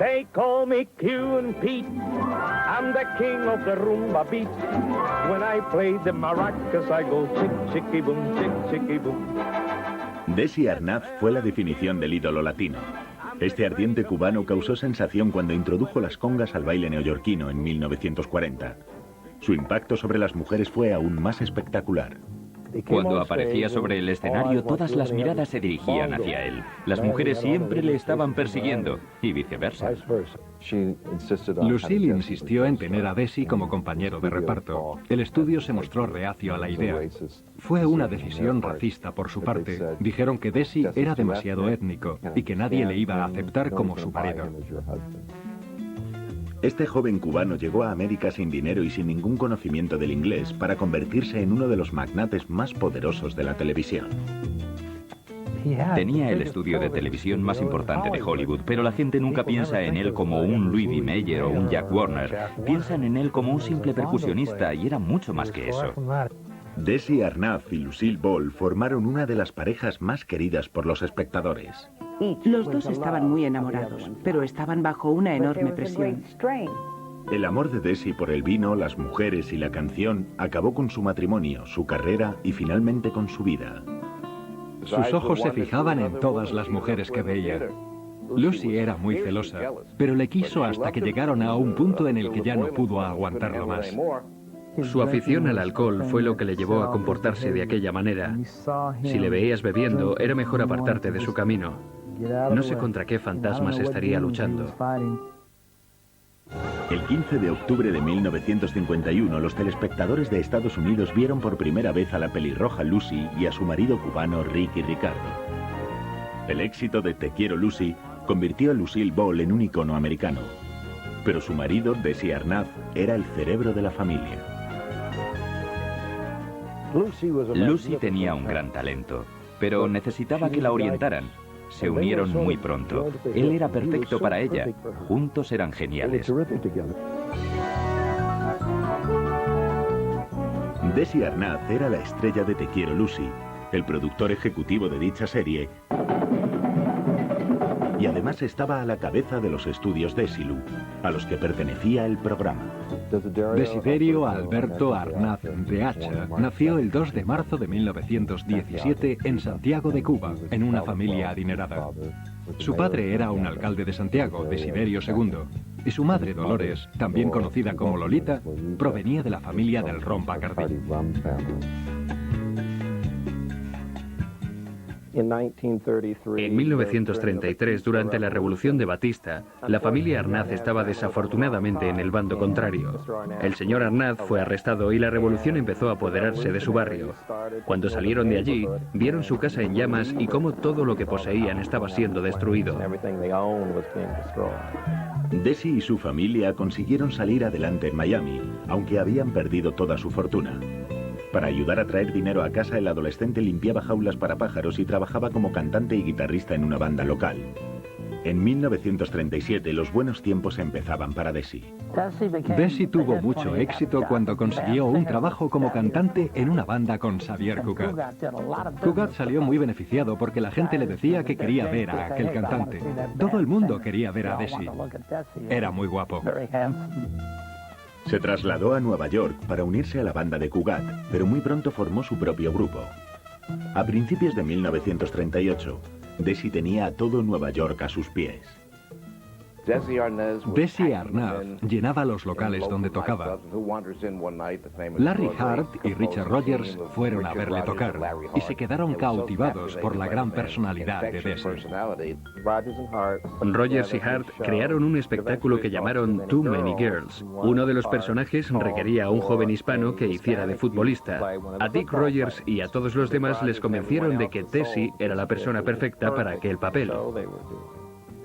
They call me Q and Pete. I'm the king of the rumba beat. When I play the maracas, I go chick, chicky, boom, chick, chicky, boom. Desi Arnaz fue la definición del ídolo latino. Este ardiente cubano causó sensación cuando introdujo las congas al baile neoyorquino en 1940. Su impacto sobre las mujeres fue aún más espectacular. Cuando aparecía sobre el escenario, todas las miradas se dirigían hacia él. Las mujeres siempre le estaban persiguiendo, y viceversa. Lucille insistió en tener a Desi como compañero de reparto. El estudio se mostró reacio a la idea. Fue una decisión racista por su parte. Dijeron que Desi era demasiado étnico y que nadie le iba a aceptar como su marido. Este joven cubano llegó a América sin dinero y sin ningún conocimiento del inglés para convertirse en uno de los magnates más poderosos de la televisión. Tenía el estudio de televisión más importante de Hollywood, pero la gente nunca piensa en él como un Louis B. Mayer o un Jack Warner. Piensan en él como un simple percusionista, y era mucho más que eso. Desi Arnaz y Lucille Ball formaron una de las parejas más queridas por los espectadores. Los dos estaban muy enamorados, pero estaban bajo una enorme presión. El amor de Desi por el vino, las mujeres y la canción acabó con su matrimonio, su carrera y finalmente con su vida. Sus ojos se fijaban en todas las mujeres que veía. Lucy era muy celosa, pero le quiso hasta que llegaron a un punto en el que ya no pudo aguantarlo más. Su afición al alcohol fue lo que le llevó a comportarse de aquella manera. Si le veías bebiendo, era mejor apartarte de su camino. No sé contra qué fantasmas estaría luchando. El 15 de octubre de 1951, los telespectadores de Estados Unidos vieron por primera vez a la pelirroja Lucy y a su marido cubano Ricky Ricardo. El éxito de Te quiero Lucy convirtió a Lucille Ball en un icono americano. Pero su marido, Desi Arnaz, era el cerebro de la familia. Lucy tenía un gran talento, pero necesitaba que la orientaran. Se unieron muy pronto. Él era perfecto para ella. Juntos eran geniales. Desi Arnaz era la estrella de Te quiero Lucy, el productor ejecutivo de dicha serie, y además estaba a la cabeza de los estudios Desilu, a los que pertenecía el programa. Desiderio Alberto Arnaz de Hacha nació el 2 de marzo de 1917 en Santiago de Cuba, en una familia adinerada. Su padre era un alcalde de Santiago, Desiderio II, y su madre, Dolores, también conocida como Lolita, provenía de la familia del Ron Bacardí. En 1933, durante la Revolución de Batista, la familia Arnaz estaba desafortunadamente en el bando contrario. El señor Arnaz fue arrestado y la revolución empezó a apoderarse de su barrio. Cuando salieron de allí, vieron su casa en llamas y cómo todo lo que poseían estaba siendo destruido. Desi y su familia consiguieron salir adelante en Miami, aunque habían perdido toda su fortuna. Para ayudar a traer dinero a casa, el adolescente limpiaba jaulas para pájaros y trabajaba como cantante y guitarrista en una banda local. En 1937 los buenos tiempos empezaban para Desi. Desi tuvo mucho éxito cuando consiguió un trabajo como cantante en una banda con Xavier Cugat. Cugat salió muy beneficiado porque la gente le decía que quería ver a aquel cantante. Todo el mundo quería ver a Desi. Era muy guapo. Se trasladó a Nueva York para unirse a la banda de Cugat, pero muy pronto formó su propio grupo. A principios de 1938, Desi tenía a todo Nueva York a sus pies. Desi Arnaz llenaba los locales donde tocaba. Larry Hart y Richard Rogers fueron a verle tocar y se quedaron cautivados por la gran personalidad de Desi. Rogers y Hart crearon un espectáculo que llamaron Too Many Girls. Uno de los personajes requería a un joven hispano que hiciera de futbolista. A Dick Rogers y a todos los demás les convencieron de que Desi era la persona perfecta para aquel papel.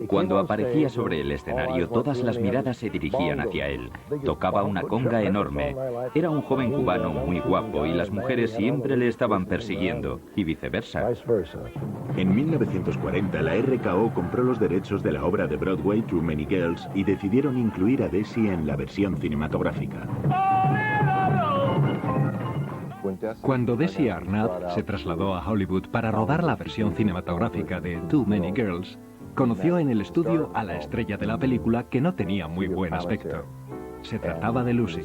Cuando aparecía sobre el escenario, todas las miradas se dirigían hacia él. Tocaba una conga enorme. Era un joven cubano muy guapo y las mujeres siempre le estaban persiguiendo, y viceversa. En 1940, la RKO compró los derechos de la obra de Broadway Too Many Girls y decidieron incluir a Desi en la versión cinematográfica. Cuando Desi Arnaz se trasladó a Hollywood para rodar la versión cinematográfica de Too Many Girls, conoció en el estudio a la estrella de la película que no tenía muy buen aspecto. Se trataba de Lucy.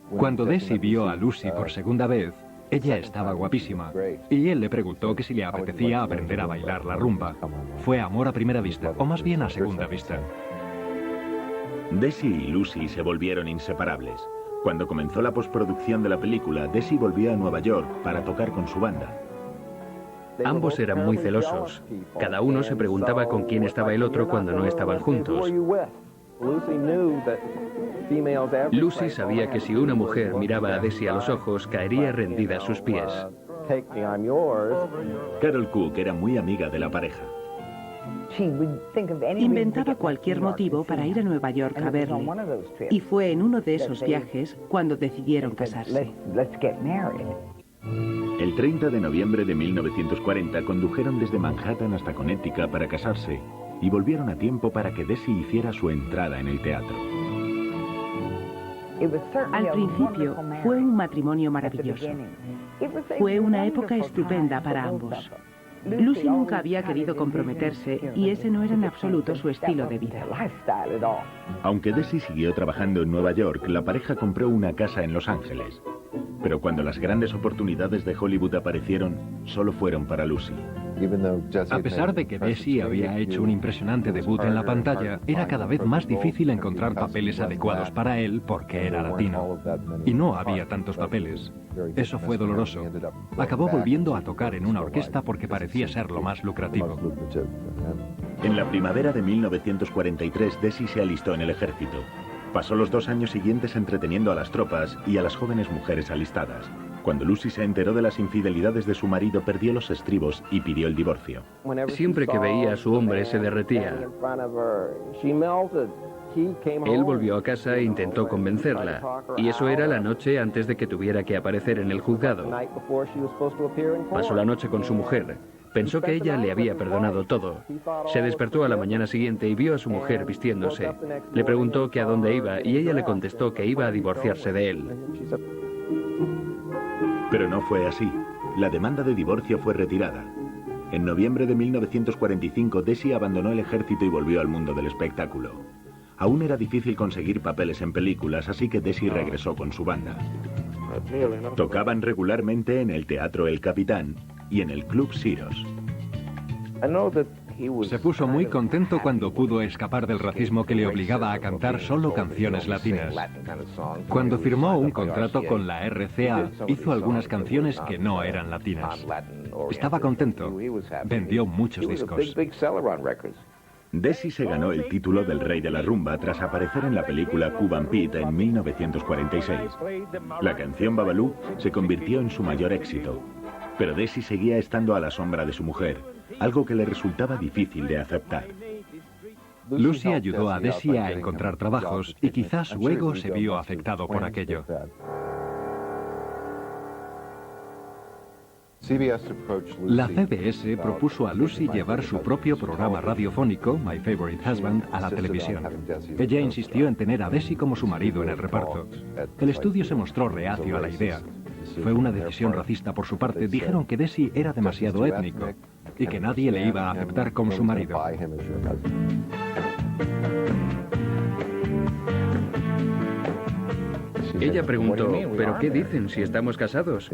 Cuando Desi vio a Lucy por segunda vez, ella estaba guapísima, y él le preguntó que si le apetecía aprender a bailar la rumba. Fue amor a primera vista, o más bien a segunda vista. Desi y Lucy se volvieron inseparables. Cuando comenzó la postproducción de la película, Desi volvió a Nueva York para tocar con su banda. Ambos eran muy celosos. Cada uno se preguntaba con quién estaba el otro cuando no estaban juntos. Lucy sabía que si una mujer miraba a Desi a los ojos, caería rendida a sus pies. Carol Cook era muy amiga de la pareja. Inventaba cualquier motivo para ir a Nueva York a verle. Y fue en uno de esos viajes cuando decidieron casarse. El 30 de noviembre de 1940 condujeron desde Manhattan hasta Connecticut para casarse y volvieron a tiempo para que Desi hiciera su entrada en el teatro. Al principio fue un matrimonio maravilloso. Fue una época estupenda para ambos. Lucy nunca había querido comprometerse y ese no era en absoluto su estilo de vida. Aunque Desi siguió trabajando en Nueva York, la pareja compró una casa en Los Ángeles. Pero cuando las grandes oportunidades de Hollywood aparecieron, solo fueron para Lucy. A pesar de que Desi había hecho un impresionante debut en la pantalla, era cada vez más difícil encontrar papeles adecuados para él porque era latino. Y no había tantos papeles. Eso fue doloroso. Acabó volviendo a tocar en una orquesta porque parecía ser lo más lucrativo. En la primavera de 1943, Desi se alistó en el ejército. Pasó los 2 años siguientes entreteniendo a las tropas y a las jóvenes mujeres alistadas. Cuando Lucy se enteró de las infidelidades de su marido, perdió los estribos y pidió el divorcio. Siempre que veía a su hombre se derretía. Él volvió a casa e intentó convencerla, y eso era la noche antes de que tuviera que aparecer en el juzgado. Pasó la noche con su mujer. Pensó que ella le había perdonado todo. Se despertó a la mañana siguiente y vio a su mujer vistiéndose. Le preguntó que a dónde iba y ella le contestó que iba a divorciarse de él. Pero no fue así. La demanda de divorcio fue retirada. En noviembre de 1945, Desi abandonó el ejército y volvió al mundo del espectáculo. Aún era difícil conseguir papeles en películas, así que Desi regresó con su banda. Tocaban regularmente en el Teatro El Capitán y en el Club Siros. Se puso muy contento cuando pudo escapar del racismo que le obligaba a cantar solo canciones latinas. Cuando firmó un contrato con la RCA, hizo algunas canciones que no eran latinas. Estaba contento. Vendió muchos discos. Desi se ganó el título del Rey de la Rumba tras aparecer en la película Cuban Pete en 1946. La canción Babalú se convirtió en su mayor éxito. Pero Desi seguía estando a la sombra de su mujer, algo que le resultaba difícil de aceptar. Lucy ayudó a Desi a encontrar trabajos y quizás su ego se vio afectado por aquello. La CBS propuso a Lucy llevar su propio programa radiofónico, My Favorite Husband, a la televisión. Ella insistió en tener a Desi como su marido en el reparto. El estudio se mostró reacio a la idea. Fue una decisión racista por su parte. Dijeron que Desi era demasiado étnico y que nadie le iba a aceptar como su marido. Ella preguntó, ¿pero qué dicen si estamos casados?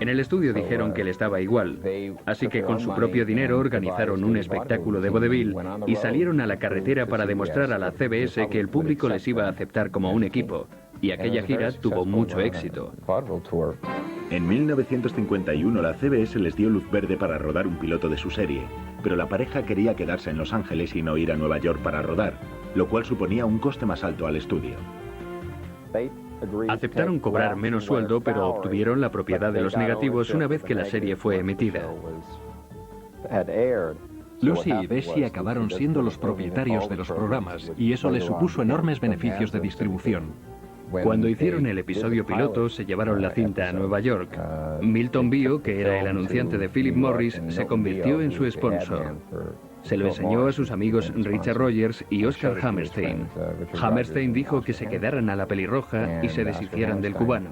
En el estudio dijeron que le estaba igual, así que con su propio dinero organizaron un espectáculo de vodevil y salieron a la carretera para demostrar a la CBS que el público les iba a aceptar como un equipo, y aquella gira tuvo mucho éxito. En 1951 la CBS les dio luz verde para rodar un piloto de su serie, pero la pareja quería quedarse en Los Ángeles y no ir a Nueva York para rodar, lo cual suponía un coste más alto al estudio. Aceptaron cobrar menos sueldo, pero obtuvieron la propiedad de los negativos una vez que la serie fue emitida. Lucy y Desi acabaron siendo los propietarios de los programas y eso les supuso enormes beneficios de distribución. Cuando hicieron el episodio piloto, se llevaron la cinta a Nueva York. Milton Bio, que era el anunciante de Philip Morris, se convirtió en su sponsor. Se lo enseñó a sus amigos Richard Rogers y Oscar Hammerstein. Hammerstein dijo que se quedaran a la pelirroja y se deshicieran del cubano.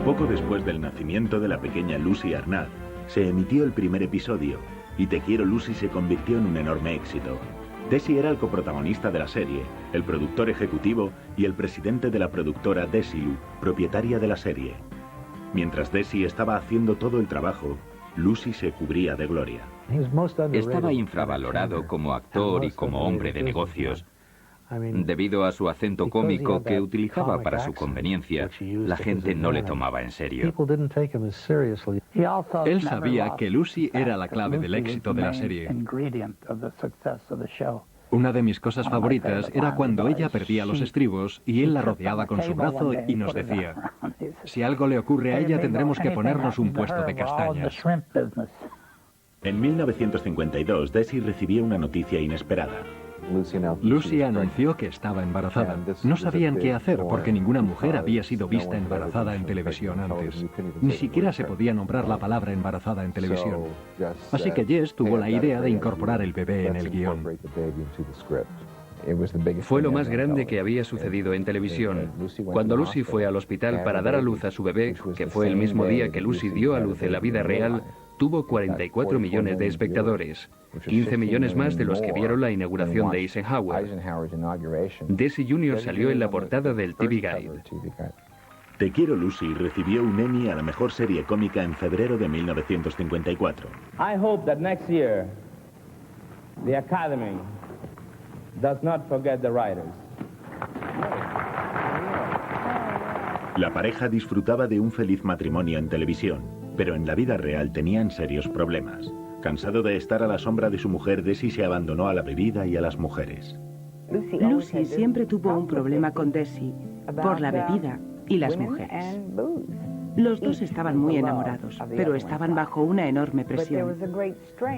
Poco después del nacimiento de la pequeña Lucy Arnaz, Se emitió el primer episodio y Te quiero Lucy se convirtió en un enorme éxito. Desi era el coprotagonista de la serie, el productor ejecutivo y el presidente de la productora Desilu, propietaria de la serie. Mientras Desi estaba haciendo todo el trabajo, Lucy se cubría de gloria. Estaba infravalorado como actor y como hombre de negocios. Debido a su acento cómico que utilizaba para su conveniencia, la gente no le tomaba en serio. Él sabía que Lucy era la clave del éxito de la serie. Una de mis cosas favoritas era cuando ella perdía los estribos y él la rodeaba con su brazo y nos decía: si algo le ocurre a ella tendremos que ponernos un puesto de castañas. En 1952, Desi recibió una noticia inesperada. Lucy anunció que estaba embarazada. No sabían qué hacer porque ninguna mujer había sido vista embarazada en televisión antes. Ni siquiera se podía nombrar la palabra embarazada en televisión. Así que Jess tuvo la idea de incorporar el bebé en el guión. Fue lo más grande que había sucedido en televisión. Cuando Lucy fue al hospital para dar a luz a su bebé, que fue el mismo día que Lucy dio a luz en la vida real, tuvo 44 millones de espectadores, 15 millones más de los que vieron la inauguración de Eisenhower. Desi Jr. salió en la portada del TV Guide. Te quiero Lucy recibió un Emmy a la mejor serie cómica en febrero de 1954. I hope that next year the Academy does not forget the writers. La pareja disfrutaba de un feliz matrimonio en televisión, pero en la vida real tenían serios problemas. Cansado de estar a la sombra de su mujer, Desi se abandonó a la bebida y a las mujeres. Lucy siempre tuvo un problema con Desi por la bebida y las mujeres. Los dos estaban muy enamorados, pero estaban bajo una enorme presión.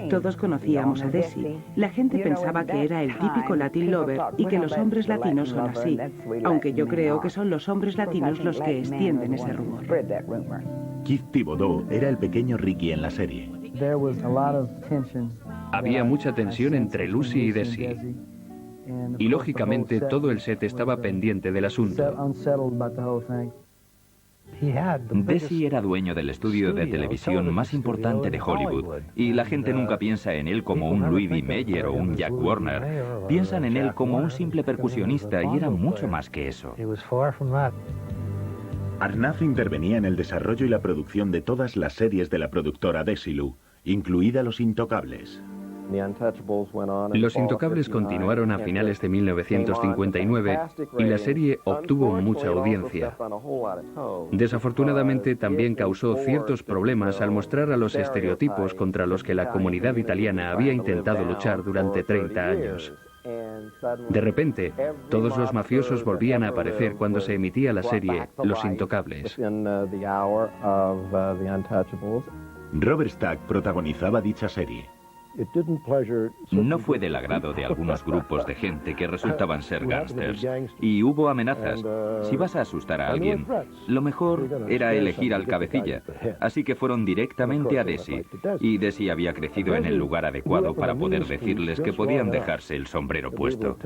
Todos conocíamos a Desi. La gente pensaba que era el típico Latin lover y que los hombres latinos son así, aunque yo creo que son los hombres latinos los que extienden ese rumor. Keith Thibodeau era el pequeño Ricky en la serie. Había mucha tensión entre Lucy y Desi. Y lógicamente todo el set estaba pendiente del asunto. Desi era dueño del estudio de televisión más importante de Hollywood, y la gente nunca piensa en él como un Louis B. Mayer o un Jack Warner. Piensan en él como un simple percusionista, y era mucho más que eso. Arnaz intervenía en el desarrollo y la producción de todas las series de la productora Desilu, incluida Los Intocables. Los Intocables continuaron a finales de 1959 y la serie obtuvo mucha audiencia. Desafortunadamente también causó ciertos problemas al mostrar a los estereotipos contra los que la comunidad italiana había intentado luchar durante 30 años. De repente, todos los mafiosos volvían a aparecer cuando se emitía la serie Los Intocables. Robert Stack protagonizaba dicha serie. No fue del agrado de algunos grupos de gente que resultaban ser gángsters, y hubo amenazas. Si vas a asustar a alguien, lo mejor era elegir al cabecilla. Así que fueron directamente a Desi, y Desi había crecido en el lugar adecuado para poder decirles que podían dejarse el sombrero puesto.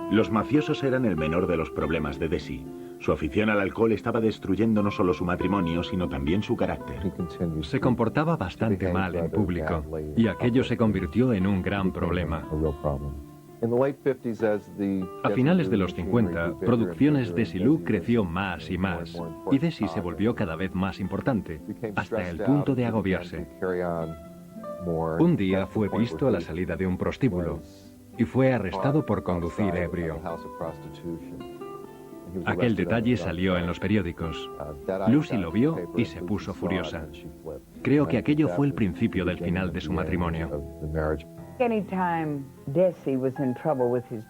Los mafiosos eran el menor de los problemas de Desi. Su afición al alcohol estaba destruyendo no solo su matrimonio, sino también su carácter. Se comportaba bastante mal en público, y aquello se convirtió en un gran problema. A finales de los 50, Producciones Desilu creció más y más, y Desi se volvió cada vez más importante, hasta el punto de agobiarse. Un día fue visto a la salida de un prostíbulo, y fue arrestado por conducir ebrio. Aquel detalle salió en los periódicos. Lucy lo vio y se puso furiosa. Creo que aquello fue el principio del final de su matrimonio.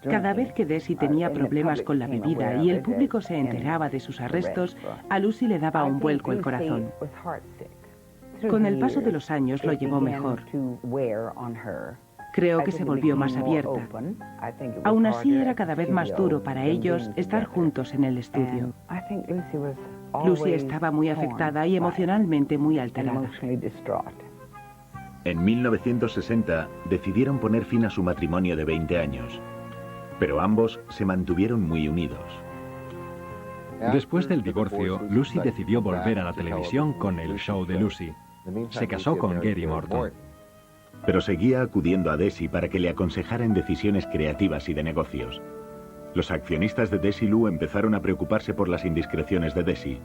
Cada vez que Desi tenía problemas con la bebida y el público se enteraba de sus arrestos, a Lucy le daba un vuelco el corazón. Con el paso de los años lo llevó mejor. Creo que se volvió más abierta. Aún así era cada vez más duro para ellos estar juntos en el estudio. Lucy estaba muy afectada y emocionalmente muy alterada. En 1960 decidieron poner fin a su matrimonio de 20 años, pero ambos se mantuvieron muy unidos. Después del divorcio, Lucy decidió volver a la televisión con El show de Lucy. Se casó con Gary Morton. Pero seguía acudiendo a Desi para que le aconsejara en decisiones creativas y de negocios. Los accionistas de Desilu empezaron a preocuparse por las indiscreciones de Desi.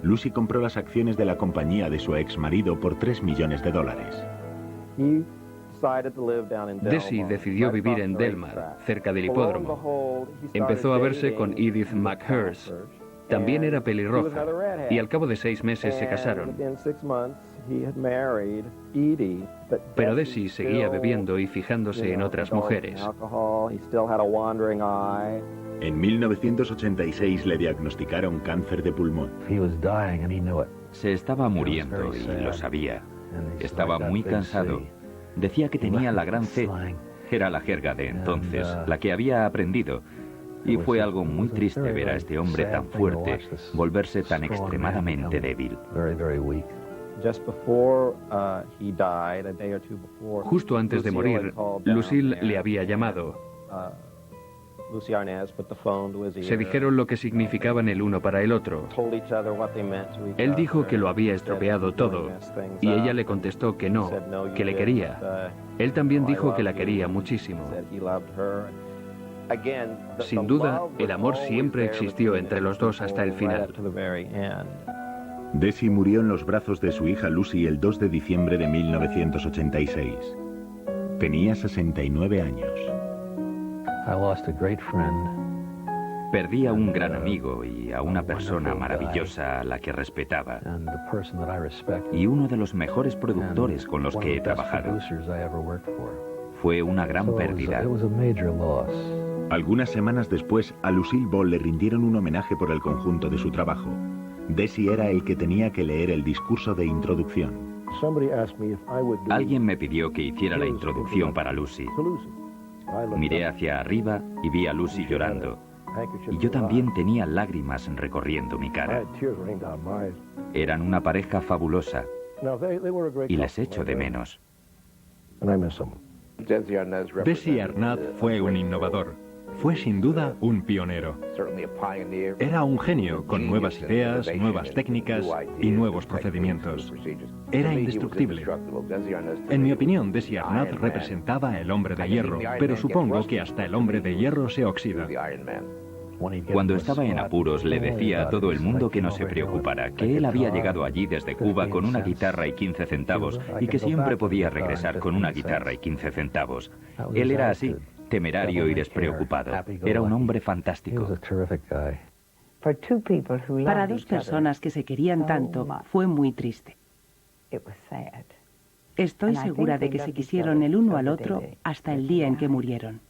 Lucy compró las acciones de la compañía de su ex marido por $3 millones. Desi decidió vivir en Delmar, cerca del hipódromo. Empezó a verse con Edith McHurst. También era pelirroja, y al cabo de 6 meses se casaron. Pero Desi seguía bebiendo y fijándose en otras mujeres. En 1986 le diagnosticaron cáncer de pulmón. Se estaba muriendo y lo sabía. Estaba muy cansado. Decía que tenía la gran C. Era la jerga de entonces, la que había aprendido. Y fue algo muy triste ver a este hombre tan fuerte volverse tan extremadamente débil. Justo antes de morir, Lucille le había llamado. Se dijeron lo que significaban el uno para el otro. Él dijo que lo había estropeado todo, y ella le contestó que no, que le quería. Él también dijo que la quería muchísimo. Sin duda, el amor siempre existió entre los dos hasta el final. Desi murió en los brazos de su hija Lucy el 2 de diciembre de 1986. Tenía 69 años. Perdí a un gran amigo y a una persona maravillosa a la que respetaba. Y uno de los mejores productores con los que he trabajado. Fue una gran pérdida. Algunas semanas después, a Lucille Ball le rindieron un homenaje por el conjunto de su trabajo. Desi era el que tenía que leer el discurso de introducción. Alguien me pidió que hiciera la introducción para Lucy. Miré hacia arriba y vi a Lucy llorando. Y yo también tenía lágrimas recorriendo mi cara. Eran una pareja fabulosa. Y les echo de menos. Desi Arnaz fue un innovador. Fue sin duda un pionero. Era un genio con nuevas ideas, nuevas técnicas y nuevos procedimientos. Era indestructible. En mi opinión, Desi Arnaz representaba el hombre de hierro, pero supongo que hasta el hombre de hierro se oxida. Cuando estaba en apuros le decía a todo el mundo que no se preocupara, que él había llegado allí desde Cuba con una guitarra y 15 centavos y que siempre podía regresar con una guitarra y 15 centavos. Él era así, temerario y despreocupado. Era un hombre fantástico. Para dos personas que se querían tanto, fue muy triste. Estoy segura de que se quisieron el uno al otro hasta el día en que murieron.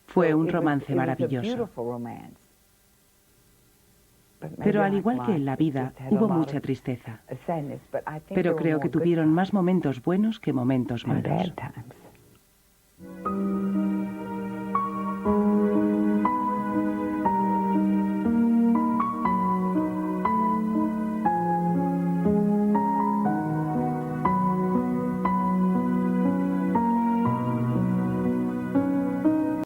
Fue un romance maravilloso. Pero al igual que en la vida, hubo mucha tristeza. Pero creo que tuvieron más momentos buenos que momentos malos.